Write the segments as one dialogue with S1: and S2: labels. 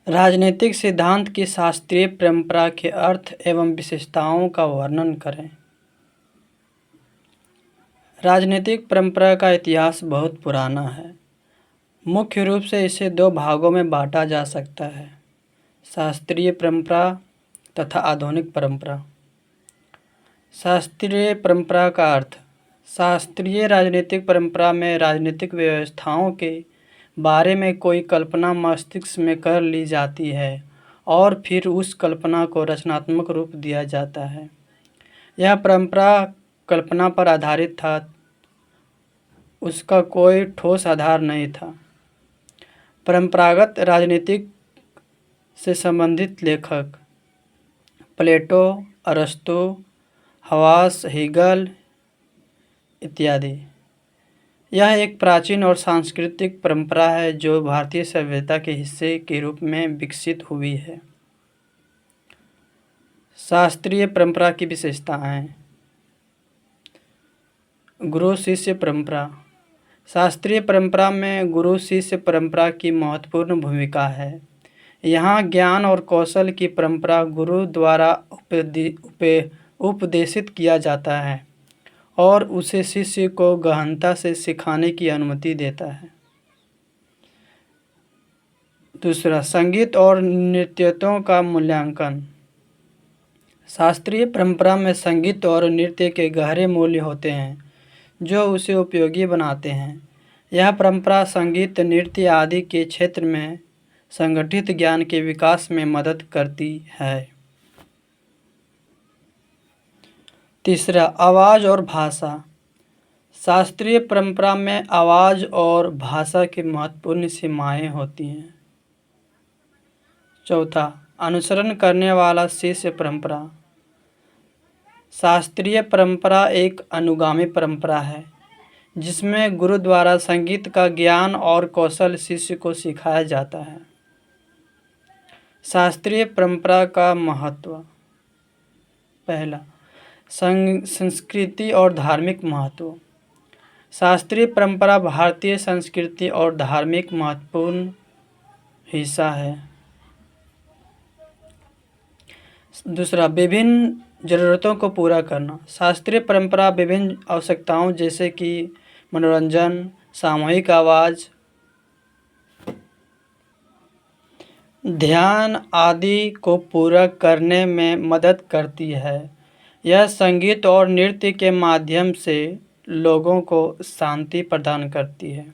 S1: राजनीतिक सिद्धांत की शास्त्रीय परंपरा के अर्थ एवं विशेषताओं का वर्णन करें। राजनीतिक परंपरा का इतिहास बहुत पुराना है। मुख्य रूप से इसे दो भागों में बांटा जा सकता है: शास्त्रीय परंपरा तथा आधुनिक परंपरा। शास्त्रीय परंपरा का अर्थ: शास्त्रीय राजनीतिक परंपरा में राजनीतिक व्यवस्थाओं के बारे में कोई कल्पना मस्तिष्क में कर ली जाती है और फिर उस कल्पना को रचनात्मक रूप दिया जाता है। यह परंपरा कल्पना पर आधारित था, उसका कोई ठोस आधार नहीं था। परंपरागत राजनीतिक से संबंधित लेखक: प्लेटो, अरस्तु, हवास, हेगल इत्यादि। यह एक प्राचीन और सांस्कृतिक परंपरा है जो भारतीय सभ्यता के हिस्से के रूप में विकसित हुई है। शास्त्रीय परंपरा की विशेषताएं: गुरु शिष्य परंपरा। शास्त्रीय परंपरा में गुरु शिष्य परंपरा की महत्वपूर्ण भूमिका है। यहाँ ज्ञान और कौशल की परंपरा गुरु द्वारा उपदेशित किया जाता है और उसे शिष्य को गहनता से सिखाने की अनुमति देता है। दूसरा, संगीत और नृत्यों का मूल्यांकन। शास्त्रीय परंपरा में संगीत और नृत्य के गहरे मूल्य होते हैं जो उसे उपयोगी बनाते हैं। यह परंपरा संगीत, नृत्य आदि के क्षेत्र में संगठित ज्ञान के विकास में मदद करती है। तीसरा, आवाज़ और भाषा। शास्त्रीय परंपरा में आवाज़ और भाषा की महत्वपूर्ण सीमाएं होती हैं। चौथा, अनुसरण करने वाला शिष्य परंपरा। शास्त्रीय परंपरा एक अनुगामी परंपरा है जिसमें गुरु द्वारा संगीत का ज्ञान और कौशल शिष्य को सिखाया जाता है। शास्त्रीय परंपरा का महत्व: पहला, संस्कृति और धार्मिक महत्व। शास्त्रीय परंपरा भारतीय संस्कृति और धार्मिक महत्वपूर्ण हिस्सा है। दूसरा, विभिन्न ज़रूरतों को पूरा करना। शास्त्रीय परंपरा विभिन्न आवश्यकताओं जैसे कि मनोरंजन, सामूहिक आवाज़, ध्यान आदि को पूरा करने में मदद करती है। यह संगीत और नृत्य के माध्यम से लोगों को शांति प्रदान करती है।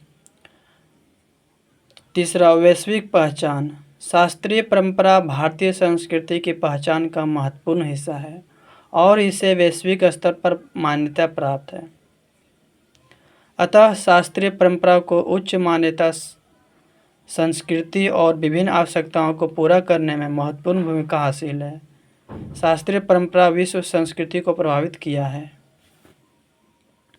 S1: तीसरा, वैश्विक पहचान। शास्त्रीय परंपरा भारतीय संस्कृति की पहचान का महत्वपूर्ण हिस्सा है और इसे वैश्विक स्तर पर मान्यता प्राप्त है। अतः शास्त्रीय परंपरा को उच्च मान्यता, संस्कृति और विभिन्न आवश्यकताओं को पूरा करने में महत्वपूर्ण भूमिका हासिल है। शास्त्रीय परंपरा विश्व संस्कृति को प्रभावित किया है।